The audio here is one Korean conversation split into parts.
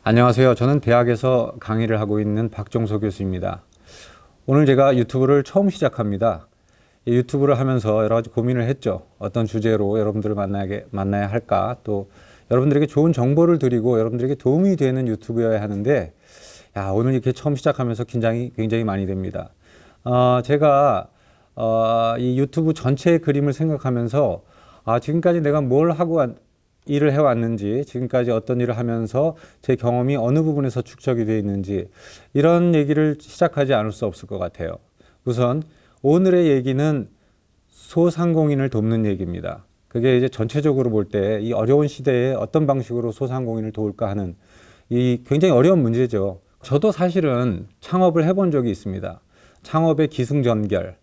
안녕하세요. 저는 대학에서 강의를 하고 있는 박종서 교수입니다. 오늘 제가 유튜브를 처음 시작합니다. 이 유튜브를 하면서 여러 가지 고민을 했죠. 어떤 주제로 여러분들을 만나야 할까? 또 여러분들에게 좋은 정보를 드리고 여러분들에게 도움이 되는 유튜브여야 하는데, 오늘 이렇게 처음 시작하면서 긴장이 굉장히 많이 됩니다. 제가 이 유튜브 전체의 그림을 생각하면서 지금까지 내가 뭘 하고 일을 해왔는지, 지금까지 어떤 일을 하면서 제 경험이 어느 부분에서 축적이 되어 있는지, 이런 얘기를 시작하지 않을 수 없을 것 같아요. 우선 오늘의 얘기는 소상공인을 돕는 얘기입니다. 그게 이제 전체적으로 볼 때 이 어려운 시대에 어떤 방식으로 소상공인을 도울까 하는 이 굉장히 어려운 문제죠. 저도 사실은 창업을 해본 적이 있습니다. 창업의 기승전결,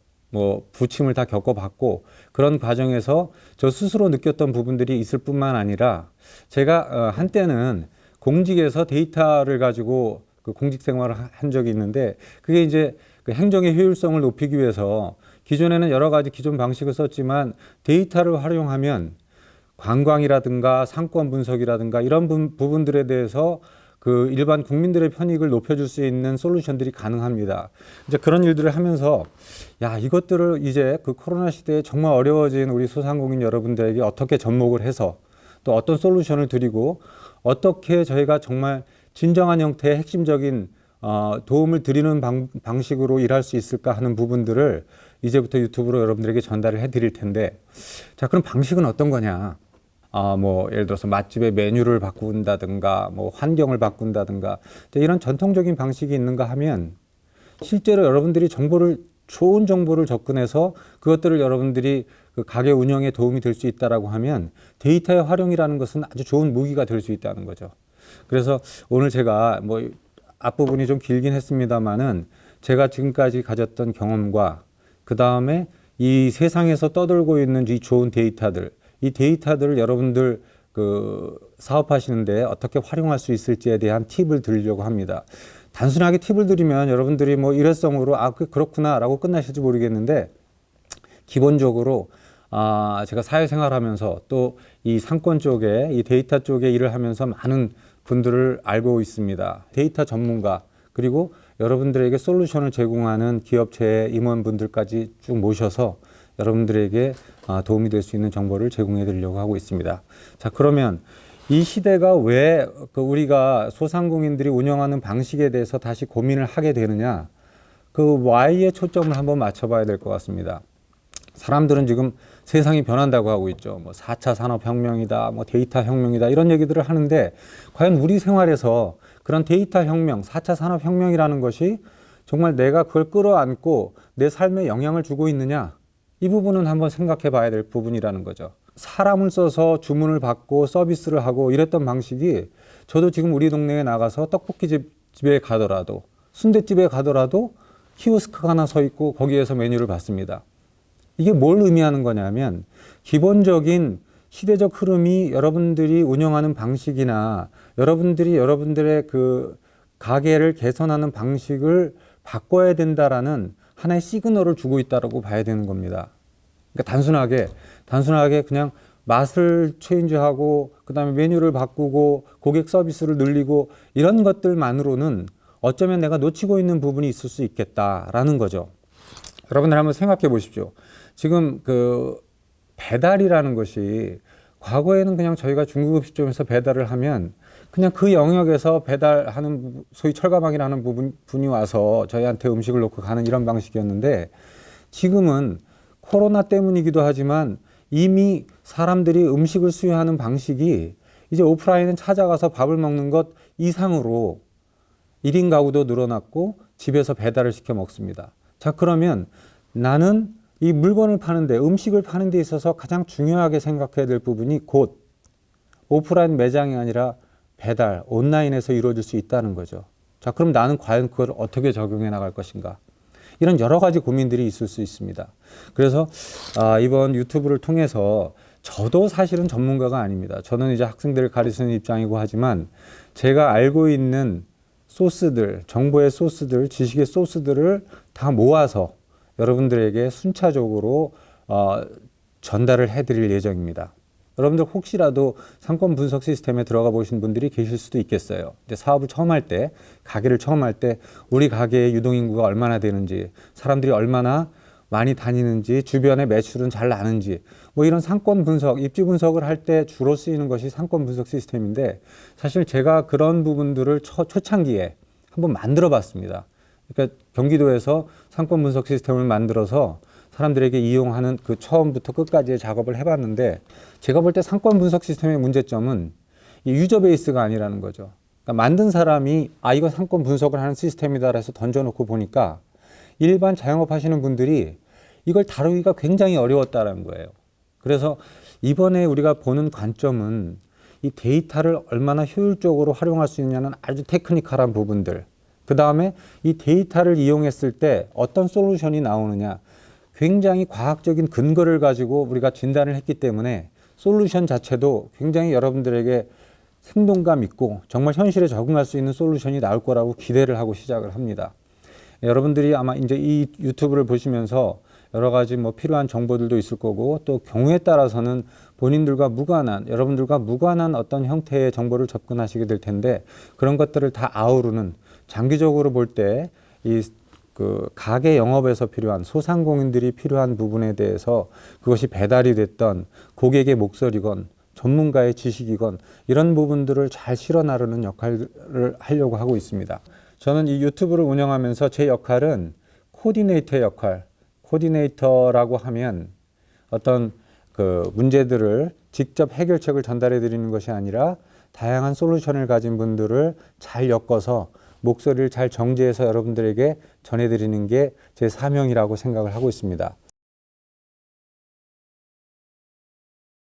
부침을 다 겪어봤고, 그런 과정에서 저 스스로 느꼈던 부분들이 있을 뿐만 아니라, 제가 한때는 공직에서 데이터를 가지고 그 공직 생활을 한 적이 있는데, 그게 이제 그 행정의 효율성을 높이기 위해서 기존에는 여러 가지 기존 방식을 썼지만 데이터를 활용하면 관광이라든가 상권 분석이라든가 이런 부분들에 대해서 그 일반 국민들의 편익을 높여줄 수 있는 솔루션들이 가능합니다. 이제 그런 일들을 하면서 이것들을 이제 그 코로나 시대에 정말 어려워진 우리 소상공인 여러분들에게 어떻게 접목을 해서 또 어떤 솔루션을 드리고 어떻게 저희가 정말 진정한 형태의 핵심적인 도움을 드리는 방식으로 일할 수 있을까 하는 부분들을 이제부터 유튜브로 여러분들에게 전달을 해드릴 텐데, 자, 그럼 방식은 어떤 거냐? 예를 들어서 맛집의 메뉴를 바꾼다든가, 환경을 바꾼다든가, 이런 전통적인 방식이 있는가 하면, 실제로 여러분들이 좋은 정보를 접근해서 그것들을 여러분들이 그 가게 운영에 도움이 될 수 있다라고 하면 데이터의 활용이라는 것은 아주 좋은 무기가 될 수 있다는 거죠. 그래서 오늘 제가 앞부분이 좀 길긴 했습니다만은 제가 지금까지 가졌던 경험과 그 다음에 이 세상에서 떠돌고 있는 이 좋은 데이터들, 이 데이터들을 여러분들 그 사업하시는데 어떻게 활용할 수 있을지에 대한 팁을 드리려고 합니다. 단순하게 팁을 드리면 여러분들이 일회성으로 그렇구나 라고 끝나실지 모르겠는데, 기본적으로 제가 사회생활하면서 또 이 상권 쪽에 이 데이터 쪽에 일을 하면서 많은 분들을 알고 있습니다. 데이터 전문가, 그리고 여러분들에게 솔루션을 제공하는 기업체의 임원분들까지 쭉 모셔서 여러분들에게 도움이 될 수 있는 정보를 제공해 드리려고 하고 있습니다. 자, 그러면 이 시대가 왜 우리가 소상공인들이 운영하는 방식에 대해서 다시 고민을 하게 되느냐, 그 Y에 초점을 한번 맞춰봐야 될 것 같습니다. 사람들은 지금 세상이 변한다고 하고 있죠. 4차 산업혁명이다, 데이터 혁명이다, 이런 얘기들을 하는데, 과연 우리 생활에서 그런 데이터 혁명, 4차 산업혁명이라는 것이 정말 내가 그걸 끌어안고 내 삶에 영향을 주고 있느냐? 이 부분은 한번 생각해 봐야 될 부분이라는 거죠. 사람을 써서 주문을 받고 서비스를 하고 이랬던 방식이, 저도 지금 우리 동네에 나가서 떡볶이집에 가더라도, 순댓집에 가더라도 키오스크가 하나 서 있고 거기에서 메뉴를 받습니다. 이게 뭘 의미하는 거냐면, 기본적인 시대적 흐름이 여러분들이 운영하는 방식이나 여러분들이 여러분들의 그 가게를 개선하는 방식을 바꿔야 된다라는 하나의 시그널을 주고 있다고 봐야 되는 겁니다. 그러니까 단순하게 그냥 맛을 체인지하고 그다음에 메뉴를 바꾸고 고객 서비스를 늘리고 이런 것들만으로는 어쩌면 내가 놓치고 있는 부분이 있을 수 있겠다라는 거죠. 여러분들 한번 생각해 보십시오. 지금 그 배달이라는 것이, 과거에는 그냥 저희가 중국음식점에서 배달을 하면 그냥 그 영역에서 배달하는, 소위 철가방이라는 분이 와서 저희한테 음식을 놓고 가는 이런 방식이었는데, 지금은 코로나 때문이기도 하지만 이미 사람들이 음식을 수요하는 방식이 이제 오프라인은 찾아가서 밥을 먹는 것 이상으로 1인 가구도 늘어났고 집에서 배달을 시켜 먹습니다. 자, 그러면 나는 이 물건을 파는데, 음식을 파는 데 있어서 가장 중요하게 생각해야 될 부분이 곧 오프라인 매장이 아니라 배달, 온라인에서 이루어질 수 있다는 거죠. 자, 그럼 나는 과연 그걸 어떻게 적용해 나갈 것인가? 이런 여러 가지 고민들이 있을 수 있습니다. 그래서 이번 유튜브를 통해서, 저도 사실은 전문가가 아닙니다. 저는 이제 학생들을 가르치는 입장이고 하지만 제가 알고 있는 소스들, 정보의 소스들, 지식의 소스들을 다 모아서 여러분들에게 순차적으로 전달을 해드릴 예정입니다. 여러분들 혹시라도 상권 분석 시스템에 들어가 보신 분들이 계실 수도 있겠어요. 이제 사업을 처음 할 때, 가게를 처음 할 때 우리 가게의 유동인구가 얼마나 되는지, 사람들이 얼마나 많이 다니는지, 주변의 매출은 잘 나는지, 뭐 이런 상권 분석, 입지 분석을 할 때 주로 쓰이는 것이 상권 분석 시스템인데, 사실 제가 그런 부분들을 초창기에 한번 만들어 봤습니다. 그러니까 경기도에서 상권 분석 시스템을 만들어서 사람들에게 이용하는 그 처음부터 끝까지의 작업을 해봤는데, 제가 볼 때 상권 분석 시스템의 문제점은 이 유저 베이스가 아니라는 거죠. 그러니까 만든 사람이 이거 상권 분석을 하는 시스템이다 해서 던져놓고 보니까 일반 자영업 하시는 분들이 이걸 다루기가 굉장히 어려웠다는 거예요. 그래서 이번에 우리가 보는 관점은 이 데이터를 얼마나 효율적으로 활용할 수 있냐는 아주 테크니컬한 부분들, 그 다음에 이 데이터를 이용했을 때 어떤 솔루션이 나오느냐, 굉장히 과학적인 근거를 가지고 우리가 진단을 했기 때문에 솔루션 자체도 굉장히 여러분들에게 생동감 있고 정말 현실에 적응할 수 있는 솔루션이 나올 거라고 기대를 하고 시작을 합니다. 여러분들이 아마 이제 이 유튜브를 보시면서 여러 가지 뭐 필요한 정보들도 있을 거고, 또 경우에 따라서는 본인들과 무관한, 여러분들과 무관한 어떤 형태의 정보를 접근하시게 될 텐데, 그런 것들을 다 아우르는, 장기적으로 볼 때 이 그 가게 영업에서 필요한, 소상공인들이 필요한 부분에 대해서 그것이 배달이 됐던 고객의 목소리건 전문가의 지식이건 이런 부분들을 잘 실어 나르는 역할을 하려고 하고 있습니다. 저는 이 유튜브를 운영하면서 제 역할은 코디네이터의 역할, 코디네이터라고 하면 어떤 그 문제들을 직접 해결책을 전달해 드리는 것이 아니라 다양한 솔루션을 가진 분들을 잘 엮어서 목소리를 잘 정제해서 여러분들에게 전해드리는 게 제 사명이라고 생각을 하고 있습니다.